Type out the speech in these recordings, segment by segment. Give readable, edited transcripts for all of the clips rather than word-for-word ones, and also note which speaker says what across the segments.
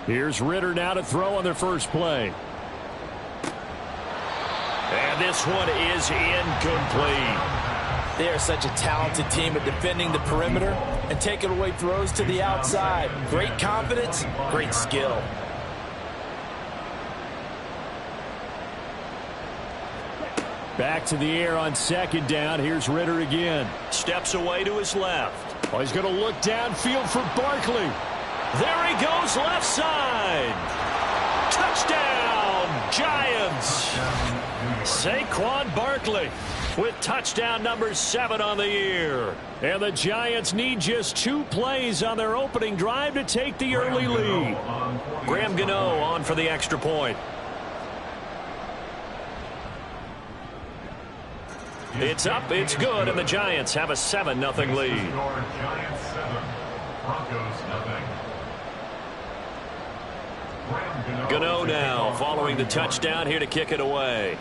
Speaker 1: Here's Ritter now to throw on their first play. And this one is incomplete.
Speaker 2: They are such a talented team at defending the perimeter and taking away throws to the outside. Great confidence, great skill.
Speaker 1: Back to the air on second down. Here's Ritter again. Steps away to his left. Oh, he's going to look downfield for Barkley. There he goes, left side. Touchdown, Giants. Saquon Barkley with touchdown number 7 on the year. And the Giants need just 2 plays on their opening drive to take the early lead. Graham Gano on for the extra point. It's up, it's good, and the Giants have a 7-0 lead.
Speaker 3: Giants 7, Broncos nothing.
Speaker 1: Gano now following the touchdown here to kick it away.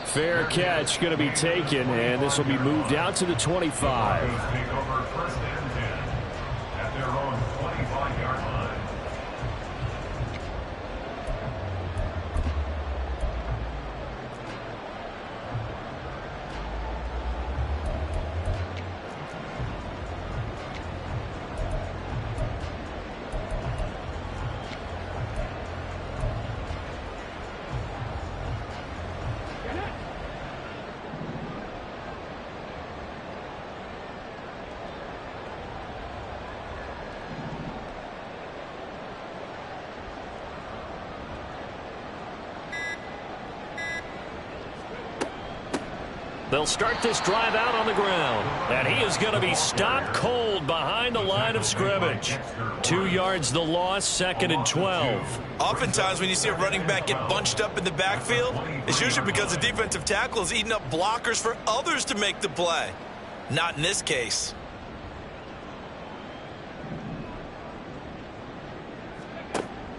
Speaker 1: Fair catch going to be taken, and this will be moved out to the 25.
Speaker 3: Take over first and 10 at their own 25-yard line.
Speaker 1: They'll start this drive out on the ground. And he is going to be stopped cold behind the line of scrimmage. 2 yards the loss, 2nd and 12.
Speaker 4: Oftentimes when you see a running back get bunched up in the backfield, it's usually because the defensive tackle is eating up blockers for others to make the play. Not in this case.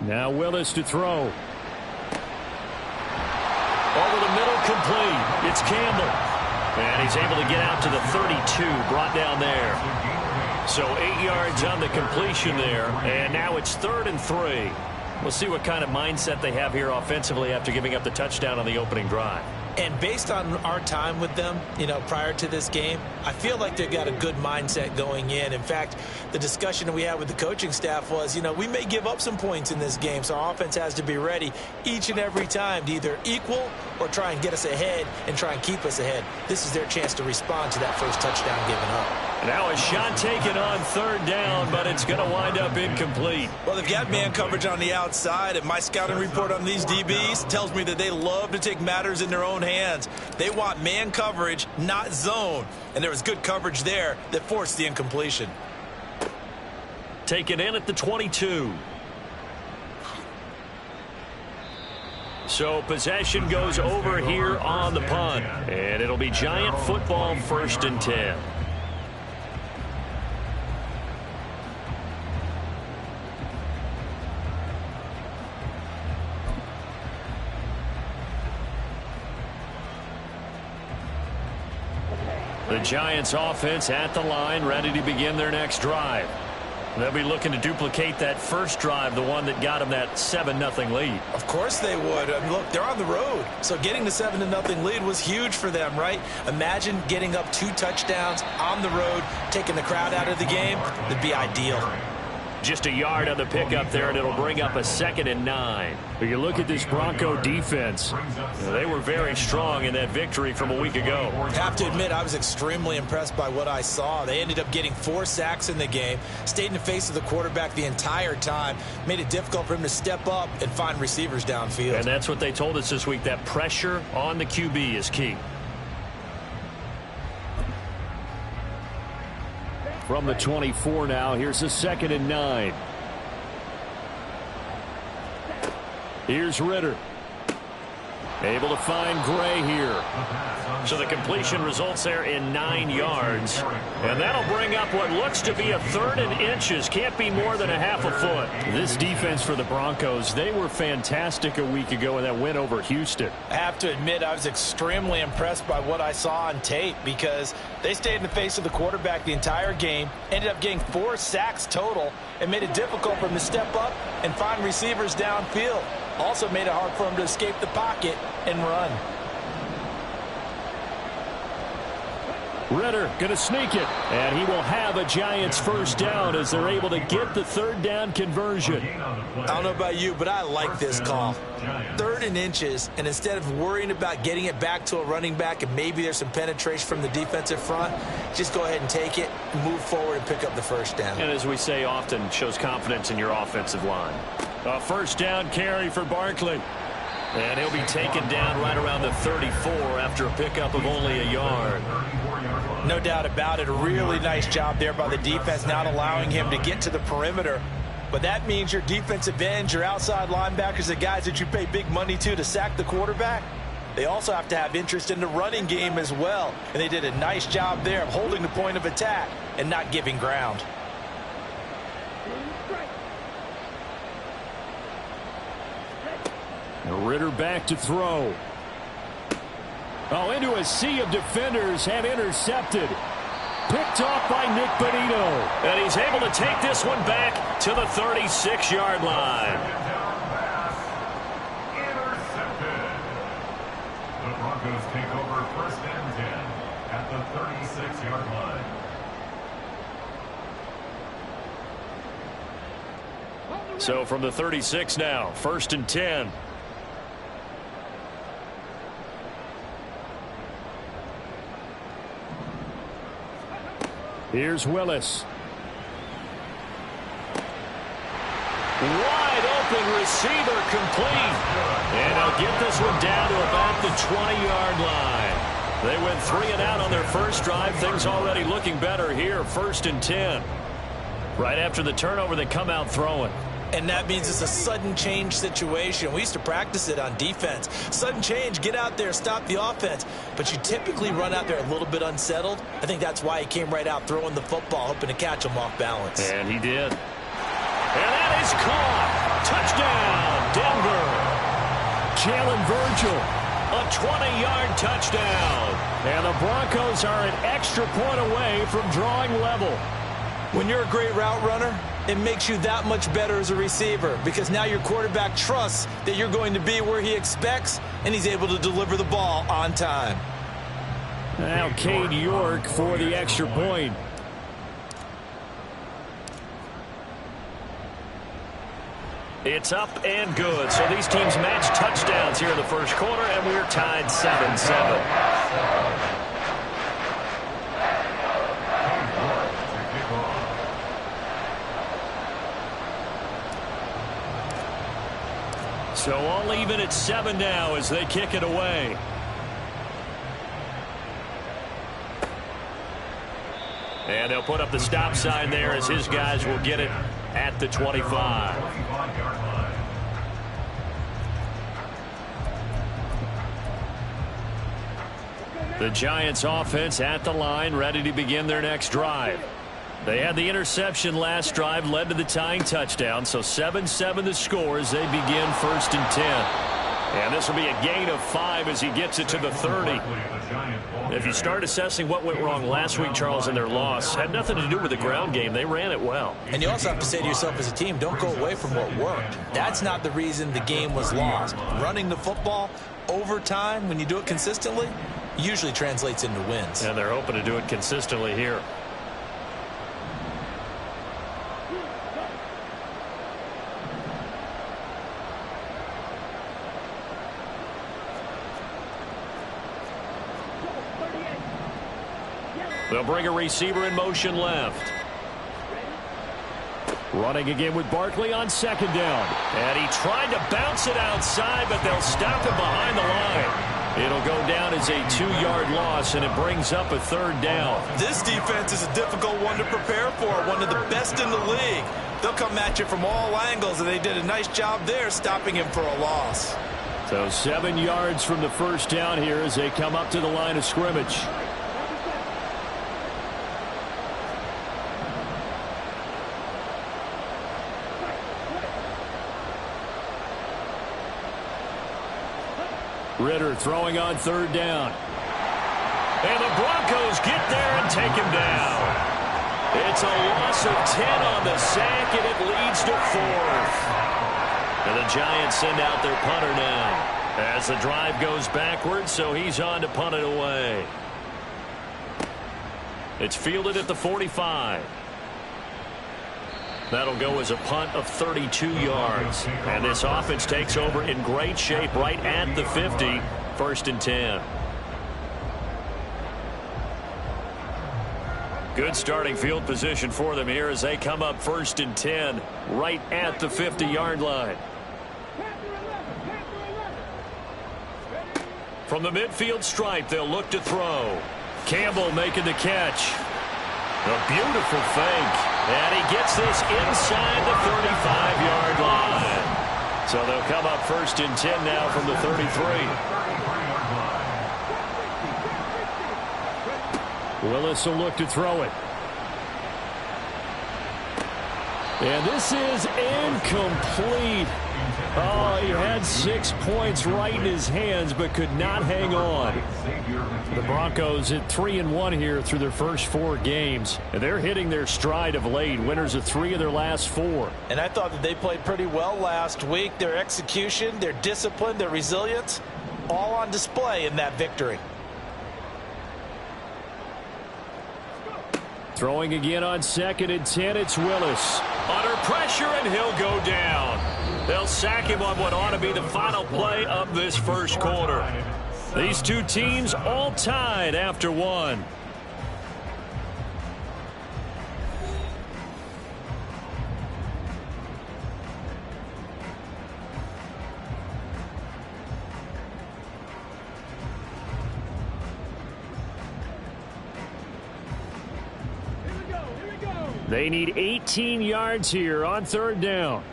Speaker 1: Now Willis to throw. Over the middle, complete. It's Campbell. And he's able to get out to the 32, brought down there. So 8 yards on the completion there, and now it's 3rd and 3. We'll see what kind of mindset they have here offensively after giving up the touchdown on the opening drive.
Speaker 2: And based on our time with them, prior to this game, I feel like they've got a good mindset going in. In fact, the discussion that we had with the coaching staff was, we may give up some points in this game, so our offense has to be ready each and every time to either equal or try and get us ahead and try and keep us ahead. This is their chance to respond to that first touchdown given up.
Speaker 1: Now a shot taken on 3rd down, but it's going to wind up incomplete.
Speaker 4: Well, they've got man coverage on the outside, and my scouting report on these DBs tells me that they love to take matters in their own hands. They want man coverage, not zone. And there was good coverage there that forced the incompletion.
Speaker 1: Taken in at the 22. So possession goes over here on the punt. And it'll be Giant football, 1st and 10. The Giants offense at the line, ready to begin their next drive. They'll be looking to duplicate that first drive, the one that got them that 7-0 lead.
Speaker 2: Of course they would. Look, they're on the road. So getting the 7-0 lead was huge for them, right? Imagine getting up 2 touchdowns on the road, taking the crowd out of the game. That'd be ideal.
Speaker 1: Just a yard on the pickup there, and it'll bring up a 2nd and 9. But you look at this Bronco defense. They were very strong in that victory from a week ago.
Speaker 2: I have to admit, I was extremely impressed by what I saw. They ended up getting 4 sacks in the game, stayed in the face of the quarterback the entire time, made it difficult for him to step up and find receivers downfield.
Speaker 1: And that's what they told us this week, that pressure on the QB is key. From the 24 now, here's a 2nd and 9. Able to find Gray here. So the completion results there in 9 yards. And that'll bring up what looks to be a 3rd and inches. Can't be more than a half a foot. This defense for the Broncos, they were fantastic a week ago in that win over Houston.
Speaker 2: I have to admit, I was extremely impressed by what I saw on tape because they stayed in the face of the quarterback the entire game, ended up getting 4 sacks total, and made it difficult for him to step up and find receivers downfield. Also made it hard for him to escape the pocket and run.
Speaker 1: Ritter going to sneak it, and he will have a Giants first down as they're able to get the 3rd down conversion.
Speaker 2: I don't know about you, but I like this call. 3rd and inches, and instead of worrying about getting it back to a running back and maybe there's some penetration from the defensive front, just go ahead and take it, move forward, and pick up the first down.
Speaker 1: And as we say often, shows confidence in your offensive line. A first down carry for Barkley. And he'll be taken down right around the 34 after a pickup of only a yard.
Speaker 2: No doubt about it. A really nice job there by the defense, not allowing him to get to the perimeter. But that means your defensive ends, your outside linebackers, the guys that you pay big money to sack the quarterback, they also have to have interest in the running game as well. And they did a nice job there of holding the point of attack and not giving ground.
Speaker 1: Ritter back to throw. Oh, into a sea of defenders and intercepted. Picked off by Nick Bonito. And he's able to take this one back to the 36-yard line.
Speaker 3: Intercepted. The Broncos take over 1st and 10 at the 36-yard line.
Speaker 1: So from the 36 now, 1st and 10. Here's Willis. Wide open receiver complete. And he'll get this one down to about the 20-yard line. They went 3 and out on their first drive. Things already looking better here. 1st and 10. Right after the turnover, they come out throwing.
Speaker 2: And that means it's a sudden change situation. We used to practice it on defense. Sudden change, get out there, stop the offense. But you typically run out there a little bit unsettled. I think that's why he came right out throwing the football, hoping to catch him off balance.
Speaker 1: And he did. And that is caught. Touchdown, Denver. Jalen Virgil, a 20-yard touchdown. And the Broncos are an extra point away from drawing level.
Speaker 2: When you're a great route runner, it makes you that much better as a receiver because now your quarterback trusts that you're going to be where he expects, and he's able to deliver the ball on time.
Speaker 1: Now Cade York for the extra point. It's up and good. So these teams match touchdowns here in the first quarter, and we're tied 7-7. So all even at 7 now as they kick it away. And they'll put up the stop sign there as his guys will get it at the 25. The Giants offense at the line, ready to begin their next drive. They had the interception last drive, led to the tying touchdown. So 7-7 the score as they begin 1st and 10. And this will be a gain of 5 as he gets it to the 30. If you start assessing what went wrong last week, Charles, in their loss, had nothing to do with the ground game. They ran it well.
Speaker 2: And you also have to say to yourself as a team, don't go away from what worked. That's not the reason the game was lost. Running the football over time, when you do it consistently, usually translates into wins.
Speaker 1: And they're hoping to do it consistently here. They'll bring a receiver in motion left. Running again with Barkley on 2nd down. And he tried to bounce it outside, but they'll stop him behind the line. It'll go down as a 2-yard loss, and it brings up a 3rd down.
Speaker 2: This defense is a difficult one to prepare for, one of the best in the league. They'll come at you from all angles, and they did a nice job there stopping him for a loss.
Speaker 1: So 7 yards from the first down here as they come up to the line of scrimmage. Ritter throwing on third down. And the Broncos get there and take him down. It's a loss of 10 on the sack, and it leads to 4th. And the Giants send out their punter now as the drive goes backwards, so he's on to punt it away. It's fielded at the 45. That'll go as a punt of 32 yards. And this offense takes over in great shape right at the 50, 1st and 10. Good starting field position for them here as they come up 1st and 10 right at the 50-yard line. From the midfield stripe, they'll look to throw. Campbell making the catch. A beautiful fake. And he gets this inside the 35-yard line. So they'll come up 1st and 10 now from the 33. Willis will look to throw it. And this is incomplete. Oh, he had 6 points right in his hands but could not hang on. The Broncos at 3-1 here through their first 4 games. And they're hitting their stride of late. Winners of 3 of their last 4.
Speaker 2: And I thought that they played pretty well last week. Their execution, their discipline, their resilience, all on display in that victory.
Speaker 1: Throwing again on 2nd and 10, it's Willis. Under pressure, and he'll go down. They'll sack him on what ought to be the final play of this first quarter. These two teams all tied after 1. They need 18 yards here on 3rd down.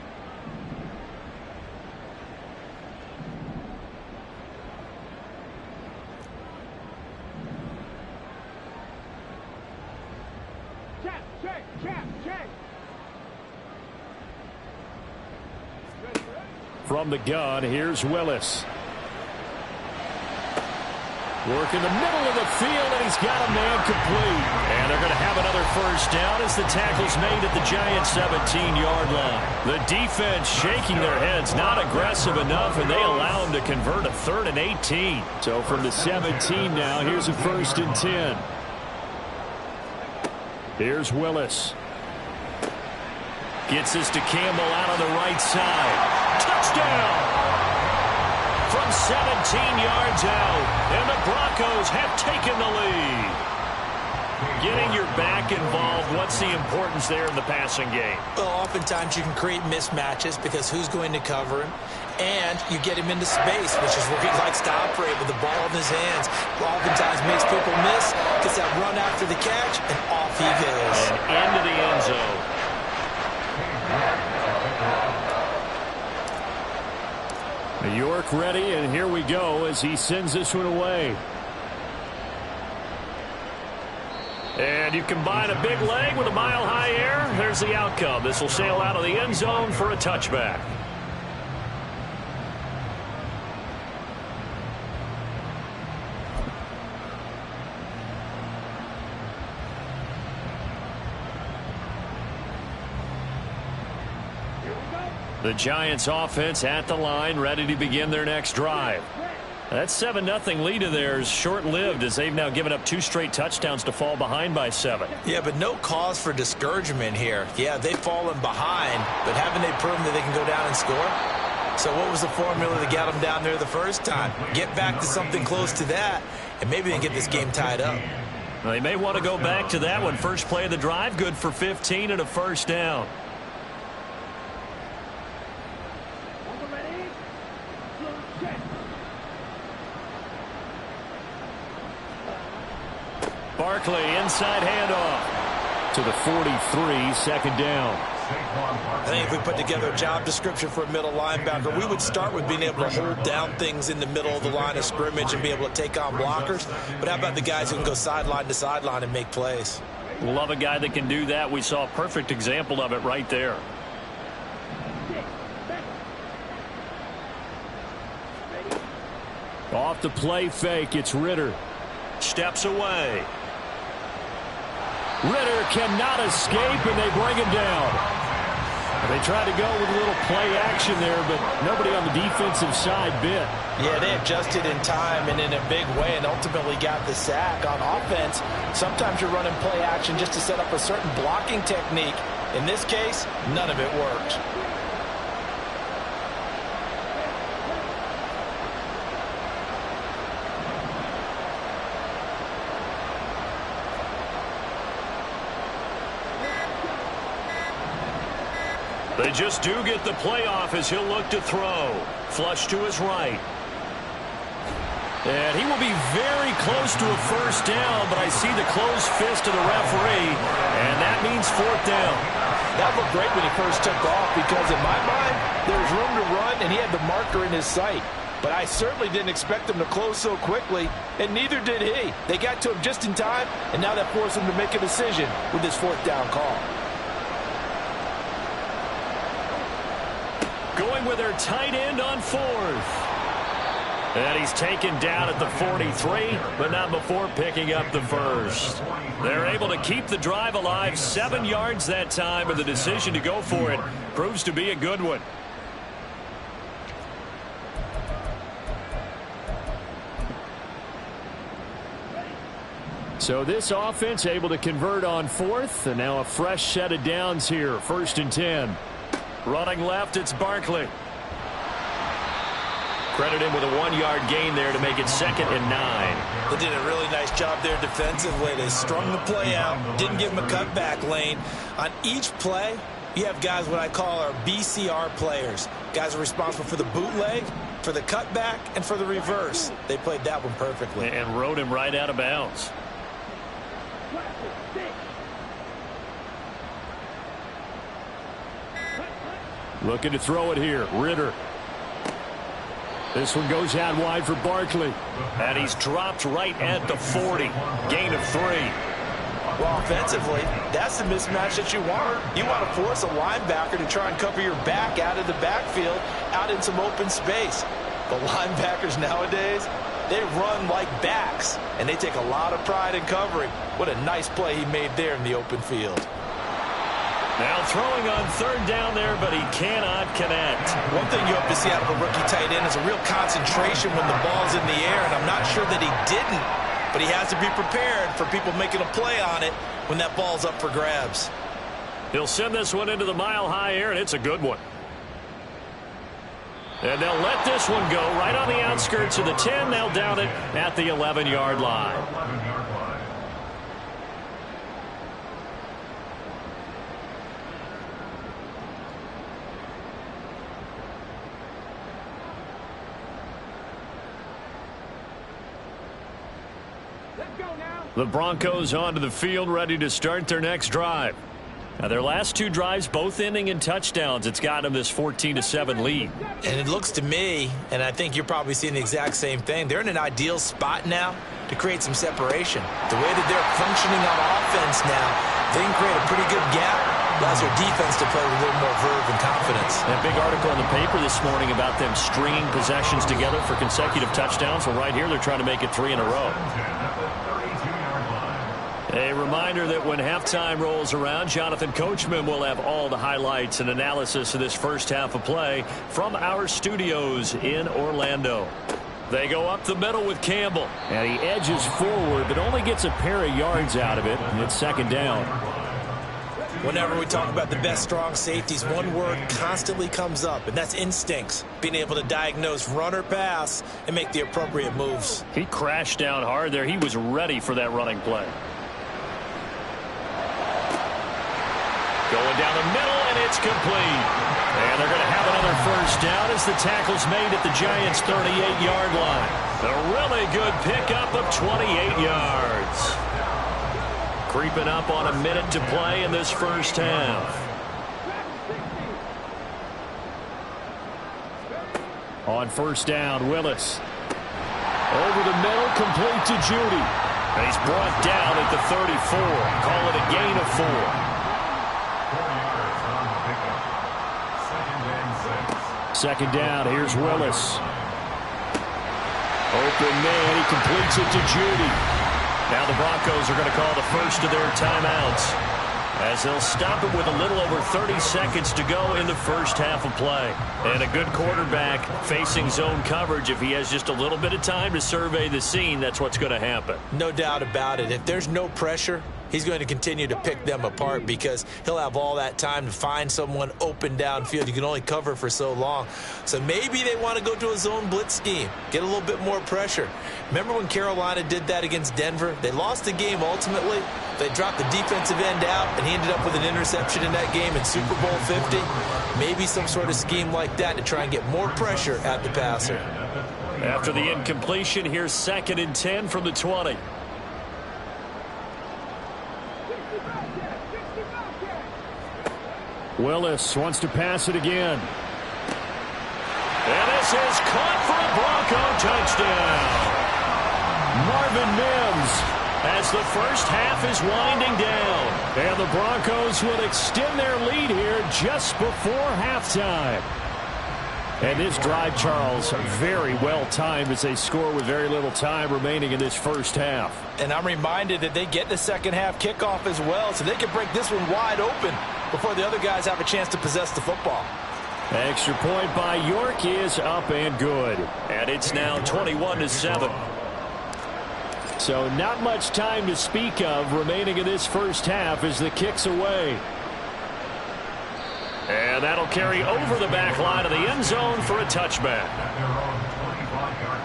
Speaker 1: From the gun, here's Willis. Work in the middle of the field, and he's got a man complete. And they're going to have another first down as the tackle's made at the Giants' 17-yard line. The defense shaking their heads, not aggressive enough, and they allow him to convert a 3rd and 18. So from the 17 now, here's a 1st and 10. Here's Willis. Gets this to Campbell out on the right side. Touchdown! From 17 yards out, and the Broncos have taken the lead. Getting your back involved, what's the importance there in the passing game?
Speaker 2: Well, oftentimes you can create mismatches because who's going to cover him, and you get him into space, which is where he likes to operate with the ball in his hands. Oftentimes makes people miss, gets that run after the catch, and off he goes.
Speaker 1: And into the end zone. York ready, and here we go as he sends this one away. And you combine a big leg with a mile-high air, there's the outcome. This will sail out of the end zone for a touchback. The Giants offense at the line, ready to begin their next drive. That 7-0 lead of theirs short-lived as they've now given up 2 straight touchdowns to fall behind by 7.
Speaker 2: Yeah, but no cause for discouragement here. Yeah, they've fallen behind, but haven't they proven that they can go down and score? So what was the formula that got them down there the first time? Get back to something close to that, and maybe they can get this game tied up.
Speaker 1: Well, they may want to go back to that one. First play of the drive, good for 15 and a first down. Barkley, inside handoff to the 43, 2nd down.
Speaker 4: I think if we put together a job description for a middle linebacker, we would start with being able to hold down things in the middle of the line of scrimmage and be able to take on blockers. But how about the guys who can go sideline to sideline and make plays?
Speaker 1: Love a guy that can do that. We saw a perfect example of it right there. Off the play fake, it's Ritter. Steps away. Ritter cannot escape, and they bring him down. They tried to go with a little play action there, but nobody on the defensive side bit.
Speaker 2: Yeah, they adjusted in time and in a big way and ultimately got the sack. On offense, sometimes you're running play action just to set up a certain blocking technique. In this case, none of it worked.
Speaker 1: They just do get the play off as he'll look to throw. Flush to his right. And he will be very close to a first down, but I see the closed fist of the referee, and that means fourth down.
Speaker 2: That looked great when he first took off because, in my mind, there was room to run, and he had the marker in his sight. But I certainly didn't expect him to close so quickly, and neither did he. They got to him just in time, and now that forced him to make a decision with his fourth down call.
Speaker 1: Going with their tight end on fourth. And he's taken down at the 43, but not before picking up the first. They're able to keep the drive alive, 7 yards that time, and the decision to go for it proves to be a good one. So this offense able to convert on fourth, and now a fresh set of downs here, 1st and 10. Running left, it's Barkley. Credit him with a 1-yard gain there to make it 2nd and 9.
Speaker 4: They did a really nice job there defensively. They strung the play out, didn't give him a cutback lane. On each play, you have guys what I call our BCR players. Guys are responsible for the bootleg, for the cutback, and for the reverse. They played that one perfectly.
Speaker 1: And rode him right out of bounds. Looking to throw it here. Ritter. This one goes out wide for Barkley. And he's dropped right at the 40. Gain of 3.
Speaker 2: Well, offensively, that's the mismatch that you want. You want to force a linebacker to try and cover your back out of the backfield, out in some open space. But linebackers nowadays, they run like backs, and they take a lot of pride in covering. What a nice play he made there in the open field.
Speaker 1: Now throwing on 3rd down there, but he cannot connect.
Speaker 4: One thing you hope to see out of a rookie tight end is a real concentration when the ball's in the air, and I'm not sure that he didn't, but he has to be prepared for people making a play on it when that ball's up for grabs.
Speaker 1: He'll send this one into the mile-high air, and it's a good one. And they'll let this one go right on the outskirts of the 10. They'll down it at the 11-yard line. The Broncos onto the field, ready to start their next drive. Now, their last 2 drives, both ending in touchdowns. It's got them this 14-7 lead.
Speaker 2: And it looks to me, and I think you're probably seeing the exact same thing, they're in an ideal spot now to create some separation. The way that they're functioning on offense now, they can create a pretty good gap. Allows their defense to play with a little more verve and confidence.
Speaker 1: A big article in the paper this morning about them stringing possessions together for consecutive touchdowns. Well, right here, they're trying to make it 3 in a row. A reminder that when halftime rolls around, Jonathan Coachman will have all the highlights and analysis of this first half of play from our studios in Orlando. They go up the middle with Campbell. And he edges forward, but only gets a pair of yards out of it, and it's 2nd down.
Speaker 2: Whenever we talk about the best strong safeties, one word constantly comes up, and that's instincts. Being able to diagnose run or pass and make the appropriate moves.
Speaker 1: He crashed down hard there. He was ready for that running play. Going down the middle, and it's complete. And they're going to have another first down as the tackle's made at the Giants' 38-yard line. A really good pickup of 28 yards. Creeping up on a minute to play in this first half. On first down, Willis. Over the middle, complete to Judy. And he's brought down at the 34. Call it a gain of 4.
Speaker 3: 4 yards on the pickup. 2nd and 6.
Speaker 1: Second down, here's Willis. Open man, he completes it to Judy. Now the Broncos are going to call the first of their timeouts, as they'll stop it with a little over 30 seconds to go in the first half of play. And a good quarterback facing zone coverage, if he has just a little bit of time to survey the scene, that's what's going to happen.
Speaker 2: No doubt about it. If there's no pressure, he's going to continue to pick them apart because he'll have all that time to find someone open downfield. You can only cover for so long. So maybe they want to go to a zone blitz scheme, get a little bit more pressure. Remember when Carolina did that against Denver? They lost the game ultimately. They dropped the defensive end out, and he ended up with an interception in that game in Super Bowl 50. Maybe some sort of scheme like that to try and get more pressure at the passer.
Speaker 1: After the incompletion, here's 2nd and 10 from the 20. Willis wants to pass it again. And this is caught for a Bronco touchdown. Marvin Mims, as the first half is winding down. And the Broncos will extend their lead here just before halftime. And this drive, Charles, very well timed as they score with very little time remaining in this first half.
Speaker 2: And I'm reminded that they get the second half kickoff as well, so they can break this one wide open before the other guys have a chance to possess the football.
Speaker 1: Extra point by York is up and good. And it's now 21-7. So not much time to speak of remaining in this first half as the kick's away. And that'll carry over the back line of the end zone for a touchback.
Speaker 3: At their own 25-yard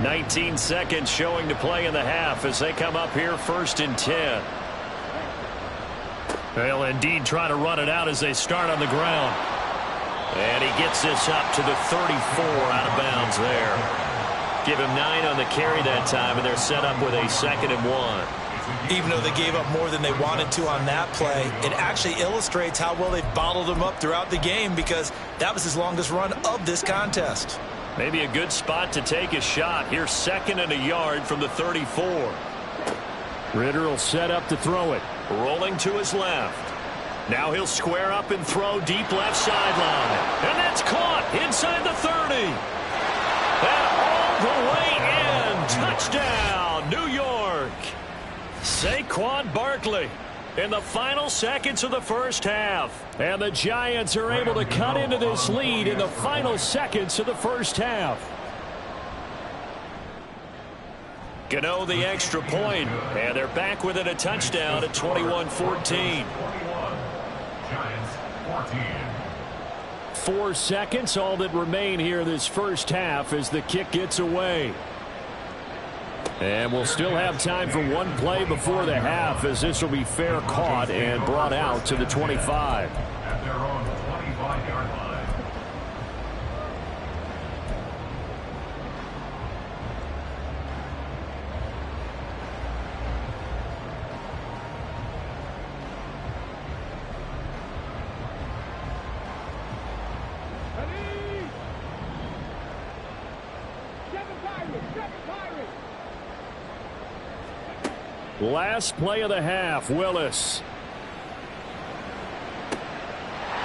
Speaker 3: line.
Speaker 1: 19 seconds showing to play in the half as they come up here 1st and 10. They'll indeed try to run it out as they start on the ground. And he gets this up to the 34 out of bounds there. Give him 9 on the carry that time, and they're set up with a 2nd and 1.
Speaker 2: Even though they gave up more than they wanted to on that play, it actually illustrates how well they've bottled them up throughout the game because that was his longest run of this contest.
Speaker 1: Maybe a good spot to take a shot. Here's 2nd and a yard from the 34. Ritter will set up to throw it. Rolling to his left. Now he'll square up and throw deep left sideline. And that's caught inside the 30. And all the way in. Touchdown, New York. Saquon Barkley in the final seconds of the first half. And the Giants are able to cut into this lead in the final seconds of the first half. Gano the extra point, and they're back within a touchdown at 21-14.
Speaker 3: 21. Giants 14.
Speaker 1: 4 seconds, all that remain here this first half as the kick gets away. And we'll still have time for one play before the half as this will be fair caught and brought out to the 25.
Speaker 3: At their own 25-yard line.
Speaker 1: Last play of the half, Willis.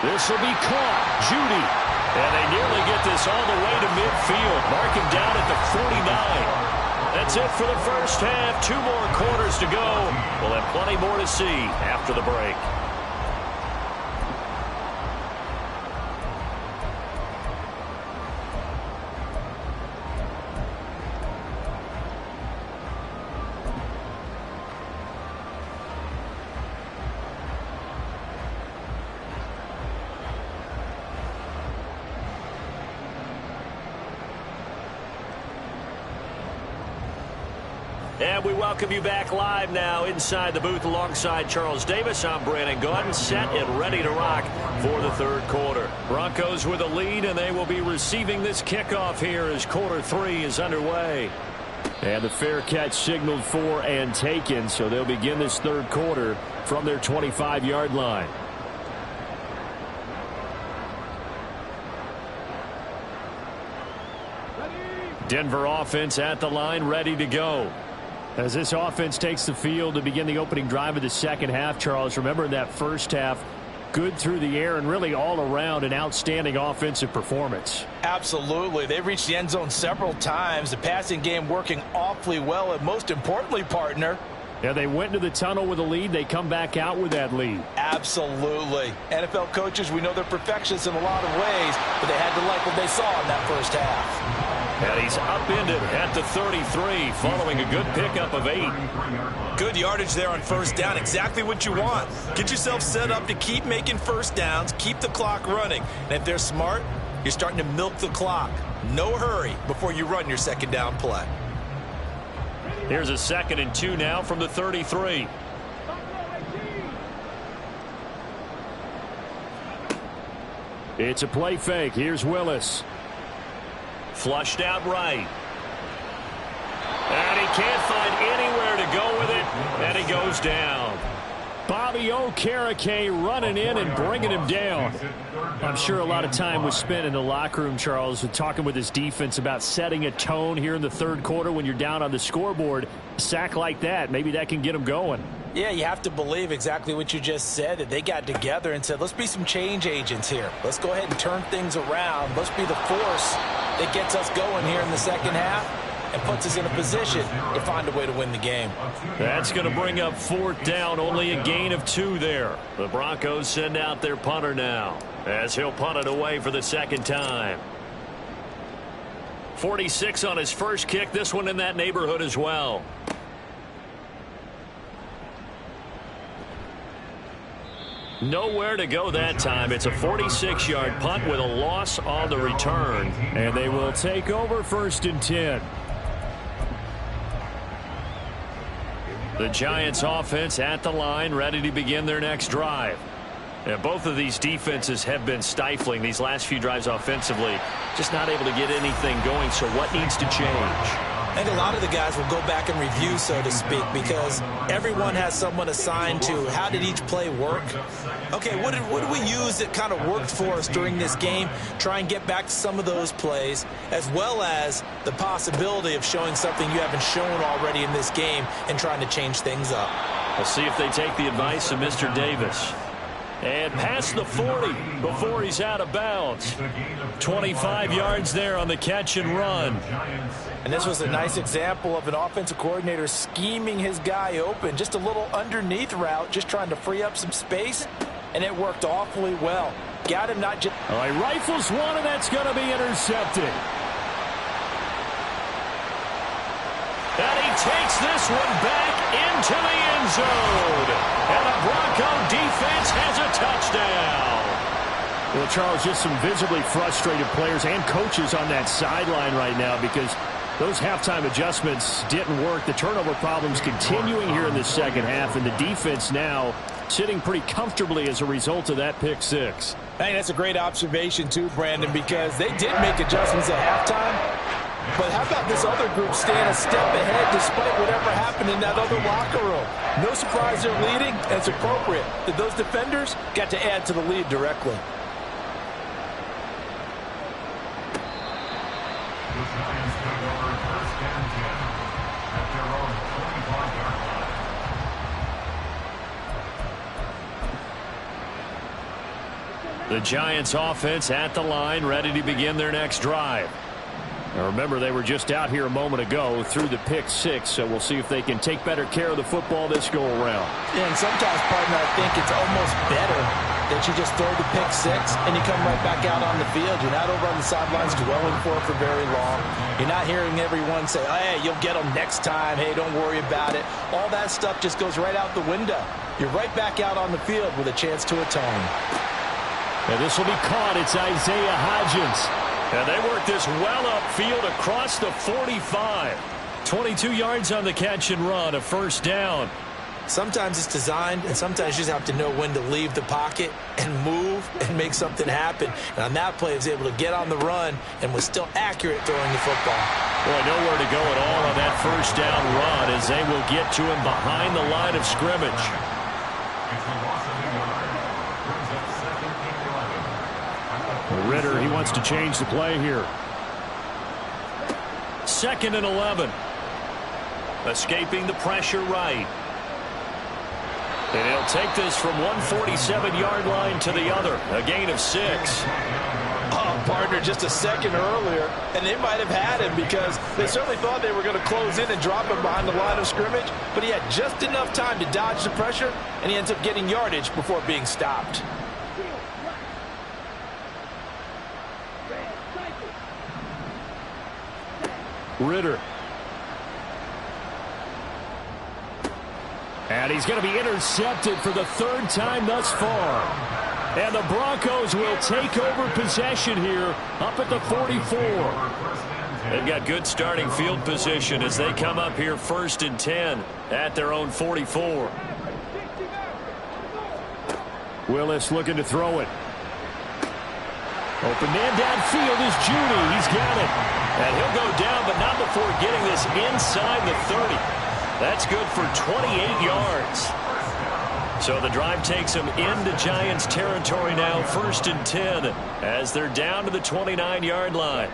Speaker 1: This will be caught. Judy. And they nearly get this all the way to midfield. Mark him down at the 49. That's it for the first half. 2 more quarters to go. We'll have plenty more to see after the break. And we welcome you back live now inside the booth alongside Charles Davis. I'm Brandon Gordon, set and ready to rock for the third quarter. Broncos with a lead, and they will be receiving this kickoff here as quarter 3 is underway. And the fair catch signaled for and taken, so they'll begin this third quarter from their 25-yard line. Denver offense at the line, ready to go. As this offense takes the field to begin the opening drive of the second half, Charles, remember in that first half, good through the air and really all around an outstanding offensive performance.
Speaker 2: Absolutely. They reached the end zone several times. The passing game working awfully well, and most importantly, partner,
Speaker 1: yeah, they went to the tunnel with a lead. They come back out with that lead.
Speaker 2: Absolutely. NFL coaches, we know they're perfectionists in a lot of ways, but they had to like what they saw in that first half.
Speaker 1: And he's upended at the 33 following a good pickup of 8.
Speaker 4: Good yardage there on first down. Exactly what you want. Get yourself set up to keep making first downs, keep the clock running. And if they're smart, you're starting to milk the clock. No hurry before you run your second down play.
Speaker 1: Here's a 2nd and 2 now from the 33. It's a play fake. Here's Willis. Flushed out right. And he can't find anywhere to go with it. And he goes down. Bobby Okereke running in and bringing him down. I'm sure a lot of time was spent in the locker room, Charles, talking with his defense about setting a tone here in the third quarter when you're down on the scoreboard. A sack like that, maybe that can get them going.
Speaker 2: Yeah, you have to believe exactly what you just said, that they got together and said, let's be some change agents here. Let's go ahead and turn things around. Let's be the force that gets us going here in the second half and puts us in a position to find a way to win the game.
Speaker 1: That's going to bring up 4th down, only a gain of 2 there. The Broncos send out their punter now as he'll punt it away for the second time. 46 on his first kick, this one in that neighborhood as well. Nowhere to go that time. It's a 46-yard punt with a loss on the return. And they will take over 1st and 10. The Giants offense at the line, ready to begin their next drive. And both of these defenses have been stifling these last few drives offensively. Just not able to get anything going, so what needs to change?
Speaker 2: I think a lot of the guys will go back and review, so to speak, because everyone has someone assigned to how did each play work. Okay, what did we use that kind of worked for us during this game? Try and get back to some of those plays, as well as the possibility of showing something you haven't shown already in this game and trying to change things up.
Speaker 1: We'll see if they take the advice of Mr. Davis. And past the 40 before he's out of bounds. 25 yards there on the catch and run.
Speaker 2: And this was a nice example of an offensive coordinator scheming his guy open. Just a little underneath route, just trying to free up some space, and it worked awfully well. Got him not just...
Speaker 1: All right, rifles one, and that's going to be intercepted. And he takes this one back into the end zone. And the Bronco defense has a touchdown. Well, Charles, just some visibly frustrated players and coaches on that sideline right now because those halftime adjustments didn't work. The turnover problems continuing here in the second half, and the defense now sitting pretty comfortably as a result of that pick six.
Speaker 2: Hey, that's a great observation too, Brandon, because they did make adjustments at halftime. But how about this other group staying a step ahead despite whatever happened in that other locker room? No surprise they're leading, and it's appropriate that those defenders got to add to the lead directly.
Speaker 3: The Giants take over 1st and 10 at their own 25-yard line.
Speaker 1: The Giants offense at the line, ready to begin their next drive. Now remember, they were just out here a moment ago through the pick six, so we'll see if they can take better care of the football this go-around.
Speaker 2: Yeah, and sometimes, partner, I think it's almost better that you just throw the pick six and you come right back out on the field. You're not over on the sidelines dwelling for it for very long. You're not hearing everyone say, hey, you'll get them next time. Hey, don't worry about it. All that stuff just goes right out the window. You're right back out on the field with a chance to atone.
Speaker 1: And this will be caught. It's Isaiah Hodgins. And they work this well upfield across the 45. 22 yards on the catch and run, a first down.
Speaker 2: Sometimes it's designed, and sometimes you just have to know when to leave the pocket and move and make something happen. And on that play, he was able to get on the run and was still accurate throwing the football.
Speaker 1: Boy, nowhere to go at all on that first down run as they will get to him behind the line of scrimmage. Ritter, he wants to change the play here. 2nd and 11. Escaping the pressure right. And he'll take this from 147-yard line to the other. A gain of 6.
Speaker 2: Oh, partner, just a second earlier, and they might have had him because they certainly thought they were going to close in and drop him behind the line of scrimmage, but he had just enough time to dodge the pressure, and he ends up getting yardage before being stopped.
Speaker 1: Ritter. And he's going to be intercepted for the 3rd time thus far. And the Broncos will take over possession here up at the 44. They've got good starting field position as they come up here 1st and 10 at their own 44. Willis looking to throw it. Open man downfield is Judy. He's got it. And he'll go down, but not before getting this inside the 30. That's good for 28 yards. So the drive takes them into Giants territory now, 1st and 10, as they're down to the 29-yard line.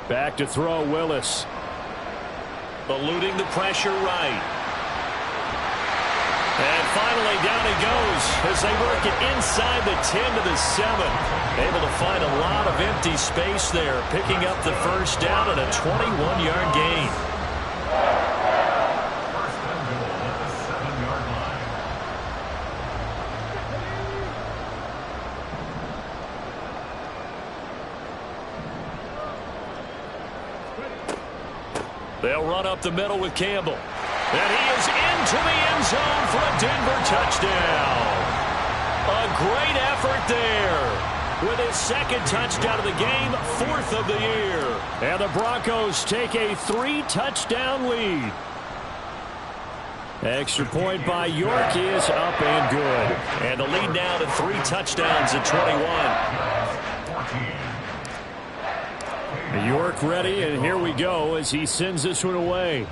Speaker 1: Back to throw, Willis. Eluding the pressure right. And finally down he goes as they work it inside the 10 to the 7. Able to find a lot of empty space there, picking up the 1st down and a 21-yard gain. They'll run up the middle with Campbell. And he is into the end zone for a Denver touchdown. A great effort there. With his 2nd touchdown of the game, 4th of the year. And the Broncos take a 3-touchdown lead. Extra point by York is up and good. And the lead now to 3 touchdowns at 21. York ready, and here we go as he sends this one away.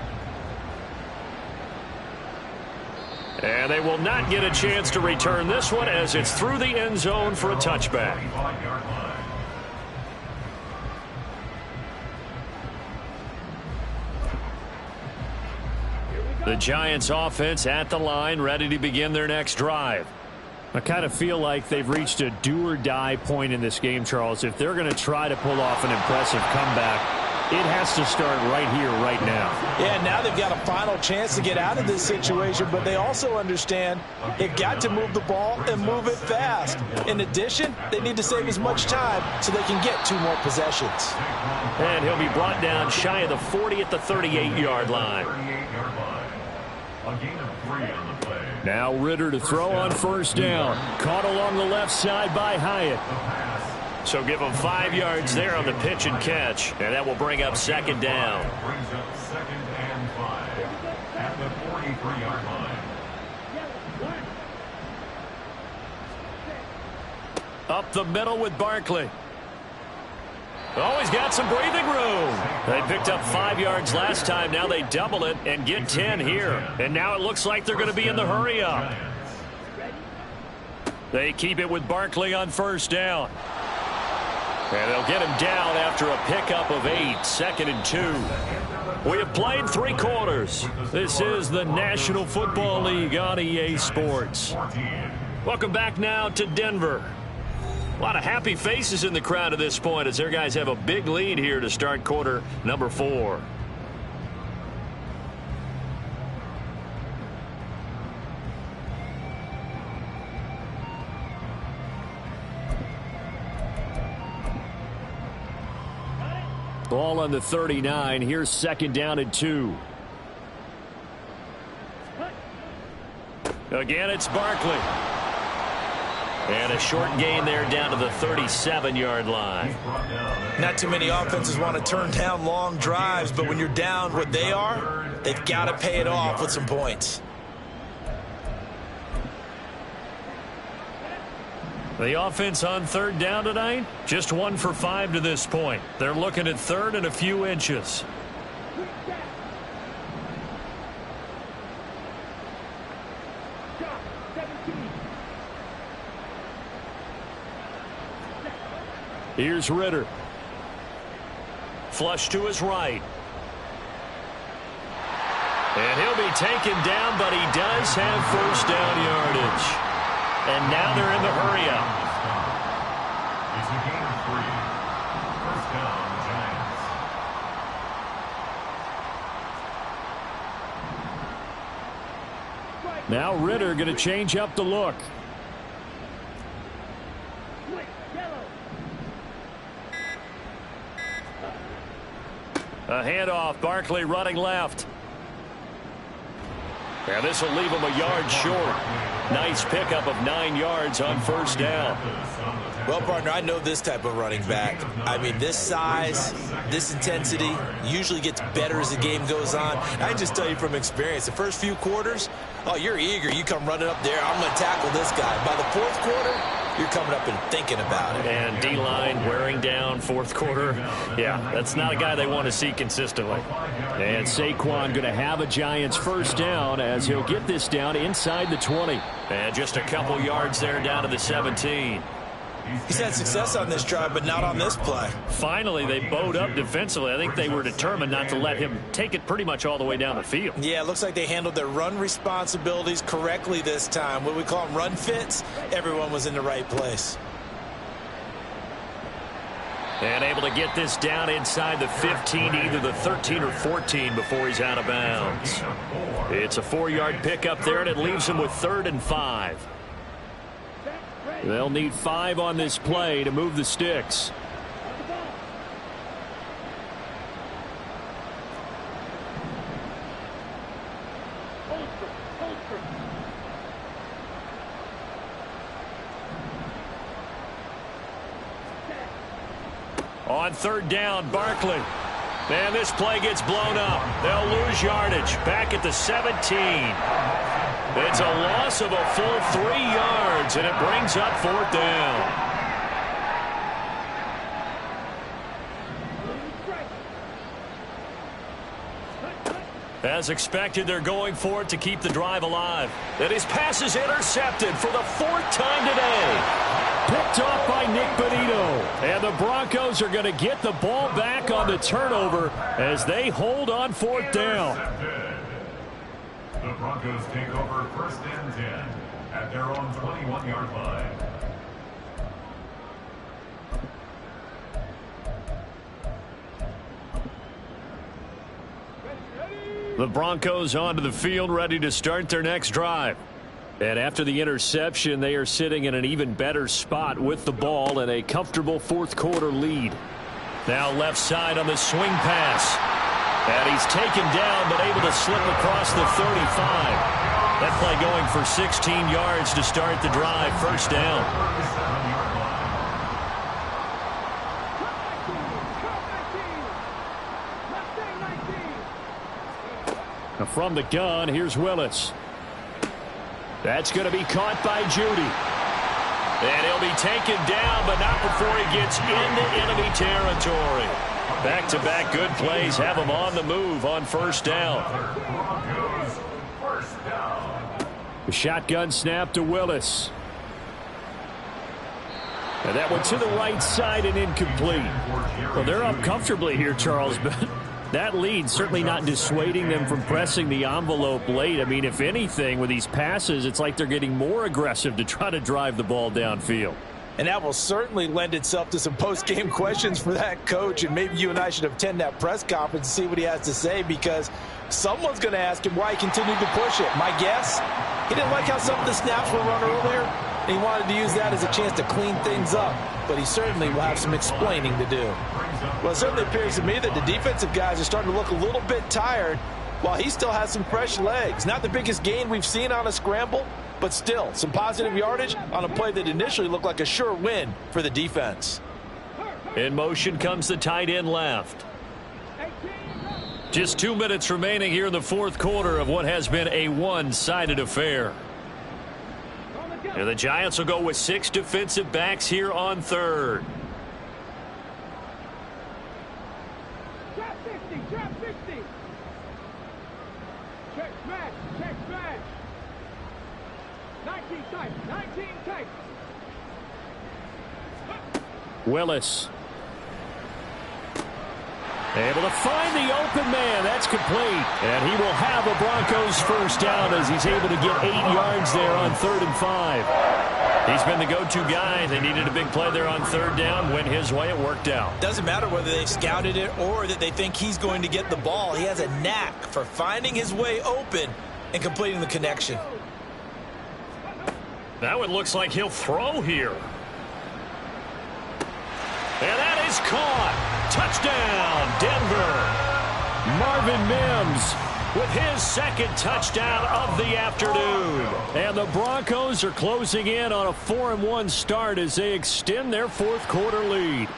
Speaker 1: And they will not get a chance to return this one as it's through the end zone for a touchback. The Giants offense at the line, ready to begin their next drive. I kind of feel like they've reached a do-or-die point in this game, Charles. If they're going to try to pull off an impressive comeback, it has to start right here, right now.
Speaker 2: Yeah, now they've got a final chance to get out of this situation, but they also understand they've got to move the ball and move it fast. In addition, they need to save as much time so they can get 2 more possessions.
Speaker 1: And he'll be brought down shy of the 40 at the 38-yard line.
Speaker 3: A gain of 3 on the play.
Speaker 1: Now Ritter to throw on 1st down. Caught along the left side by Hyatt. So give him 5 yards there on the pitch and catch. And that will bring up 2nd down.
Speaker 3: Brings up 2nd and 5 at the 43-yard line.
Speaker 1: Up the middle with Barkley. Oh, he's got some breathing room. They picked up 5 yards last time. Now they double it and get 10 here. And now it looks like they're going to be in the hurry up. They keep it with Barkley on 1st down. And they'll get him down after a pickup of 8, 2nd and 2. We have played 3 quarters. This is the National Football League on EA Sports. Welcome back now to Denver. A lot of happy faces in the crowd at this point as their guys have a big lead here to start quarter number 4. Ball on the 39. Here's 2nd down and 2. Again, it's Barkley. And a short gain there down to the 37-yard line.
Speaker 2: Not too many offenses want to turn down long drives, but when you're down what they are, they've got to pay it off with some points.
Speaker 1: The offense on third down tonight, just 1 for 5 to this point. They're looking at third and a few inches. Here's Ritter. Flush to his right. And he'll be taken down, but he does have first down yardage. And now they're in the hurry-up.
Speaker 3: It's a gain of 3. First down, Giants.
Speaker 1: Now Ritter going to change up the look. A handoff, Barkley running left. And this will leave him a yard short. Nice pickup of 9 yards on first down.
Speaker 2: Well, partner, I know this type of running back. I mean, this size, this intensity usually gets better as the game goes on. I can just tell you from experience, the first few quarters, oh, you're eager. You come running up there, I'm going to tackle this guy. By the fourth quarter, you're coming up and thinking about it.
Speaker 1: And D-line wearing down fourth quarter. Yeah, that's not a guy they want to see consistently. And Saquon going to have a Giants first down as he'll get this down inside the 20. And just a couple yards there down to the 17.
Speaker 2: He's had success on this drive, but not on this play.
Speaker 1: Finally, they bowed up defensively. I think they were determined not to let him take it pretty much all the way down the field.
Speaker 2: Yeah, it looks like they handled their run responsibilities correctly this time. What we call them run fits, everyone was in the right place.
Speaker 1: And able to get this down inside the 15, either the 13 or 14 before he's out of bounds. It's a 4-yard pickup there, and it leaves him with 3rd and 5. They'll need 5 on this play to move the sticks. On third down, Barkley. And this play gets blown up. They'll lose yardage. Back at the 17. It's a loss of a full 3 yards, and it brings up 4th down. As expected, they're going for it to keep the drive alive. And his pass is intercepted for the 4th time today. Picked off by Nick Bonito. And the Broncos are going to get the ball back on the turnover as they hold on 4th down.
Speaker 3: The Broncos take over 1st and 10 at their own 21-yard line.
Speaker 1: The Broncos onto the field, ready to start their next drive. And after the interception, they are sitting in an even better spot with the ball and a comfortable 4th quarter lead. Now left side on the swing pass. And he's taken down, but able to slip across the 35. That play going for 16 yards to start the drive. First down. Now from the gun, here's Willis. That's going to be caught by Judy. And he'll be taken down, but not before he gets into enemy territory. Back-to-back good plays have him on the move on first down. The shotgun snap to Willis. And that one to the right side and incomplete. Well, they're up comfortably here, Charles, but that lead certainly not dissuading them from pressing the envelope late. I mean, if anything, with these passes, it's like they're getting more aggressive to try to drive the ball downfield.
Speaker 2: And that will certainly lend itself to some post-game questions for that coach. And maybe you and I should attend that press conference and see what he has to say, because someone's going to ask him why he continued to push it. My guess, he didn't like how some of the snaps were run earlier, and he wanted to use that as a chance to clean things up. But he certainly will have some explaining to do. Well, it certainly appears to me that the defensive guys are starting to look a little bit tired, while he still has some fresh legs. Not the biggest gain we've seen on a scramble, but still some positive yardage on a play that initially looked like a sure win for the defense.
Speaker 1: In motion comes the tight end left. Just 2 minutes remaining here in the 4th quarter of what has been a one-sided affair. And the Giants will go with 6 defensive backs here on third.
Speaker 5: Trap 50, trap 50. Check smash, check smash. 19 tight, 19 tight.
Speaker 1: Willis. Able to find the open man. That's complete. And he will have a Broncos first down as he's able to get 8 yards there on 3rd and 5. He's been the go-to guy. They needed a big play there on 3rd down. Went his way. It worked out.
Speaker 2: Doesn't matter whether they scouted it or that they think he's going to get the ball. He has a knack for finding his way open and completing the connection.
Speaker 1: That one looks like he'll throw here. And that is caught. Touchdown, Denver. Marvin Mims with his 2nd touchdown of the afternoon. And the Broncos are closing in on a 4-1 start as they extend their 4th quarter lead.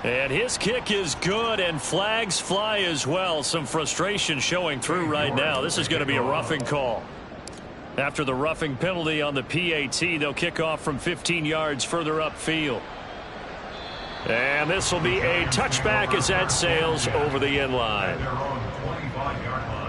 Speaker 1: And his kick is good, and flags fly as well. Some frustration showing through right now. This is going to be a roughing call. After the roughing penalty on the PAT, they'll kick off from 15 yards further upfield. And this will be a touchback as that sails over the end line.
Speaker 3: Their own 25-yard line.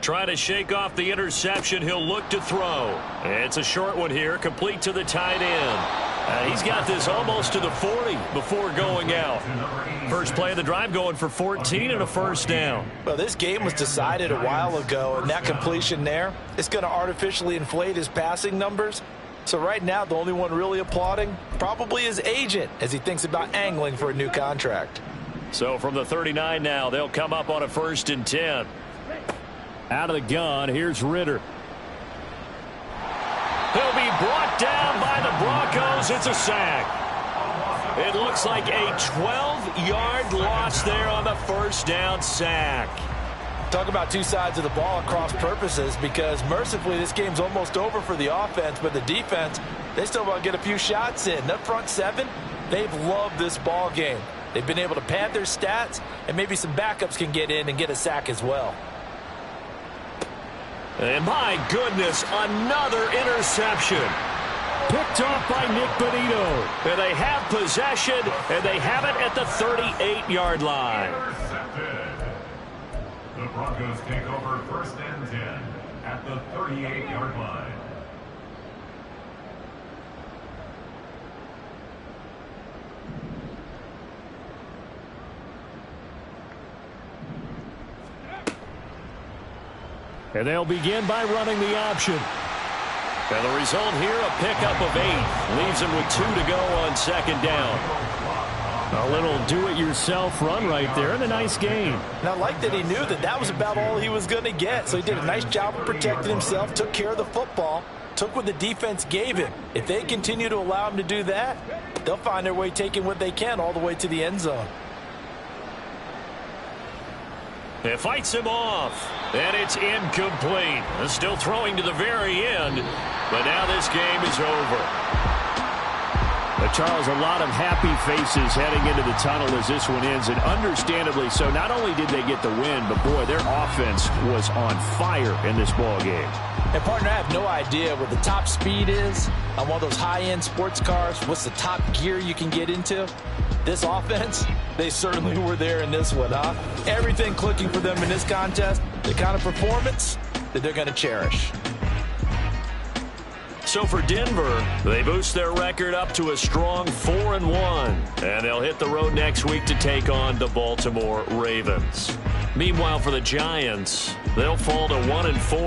Speaker 1: Try to shake off the interception. He'll look to throw. It's a short one here, complete to the tight end. He's got this almost to the 40 before going out. First play of the drive going for 14 and a first down.
Speaker 2: Well, this game was decided a while ago, and that completion there is going to artificially inflate his passing numbers. So right now, the only one really applauding probably his agent as he thinks about angling for a new contract.
Speaker 1: So from the 39 now, they'll come up on a 1st and 10. Out of the gun, here's Ritter. He'll be brought down by the Broncos. It's a sack. It looks like a 12-yard loss there on the first down sack.
Speaker 2: Talk about two sides of the ball at cross purposes, because mercifully this game's almost over for the offense, but the defense, they still want to get a few shots in. That front 7, they've loved this ball game. They've been able to pad their stats, and maybe some backups can get in and get a sack as well.
Speaker 1: And my goodness, another interception. Picked off by Nick Bonito. And they have possession, and they have it at the 38-yard line.
Speaker 3: Intercepted. The Broncos take over 1st and 10 at the 38-yard line.
Speaker 1: And they'll begin by running the option. And the result here, a pickup of 8. Leaves them with 2 to go on 2nd down. A little do-it-yourself run right there, and a nice gain.
Speaker 2: And I like that he knew that that was about all he was going to get. So he did a nice job of protecting himself, took care of the football, took what the defense gave him. If they continue to allow him to do that, they'll find their way taking what they can all the way to the end zone.
Speaker 1: It fights him off, and it's incomplete. Still throwing to the very end, but now this game is over. Charles, a lot of happy faces heading into the tunnel as this one ends, and understandably so. Not only did they get the win, but boy, their offense was on fire in this ball game.
Speaker 2: And partner, I have no idea what the top speed is on one of those high-end sports cars. What's the top gear you can get into? This offense, they certainly were there in this one, huh? Everything clicking for them in this contest, the kind of performance that they're going to cherish.
Speaker 1: So for Denver, they boost their record up to a strong 4-1. And they'll hit the road next week to take on the Baltimore Ravens. Meanwhile, for the Giants, they'll fall to 1-4.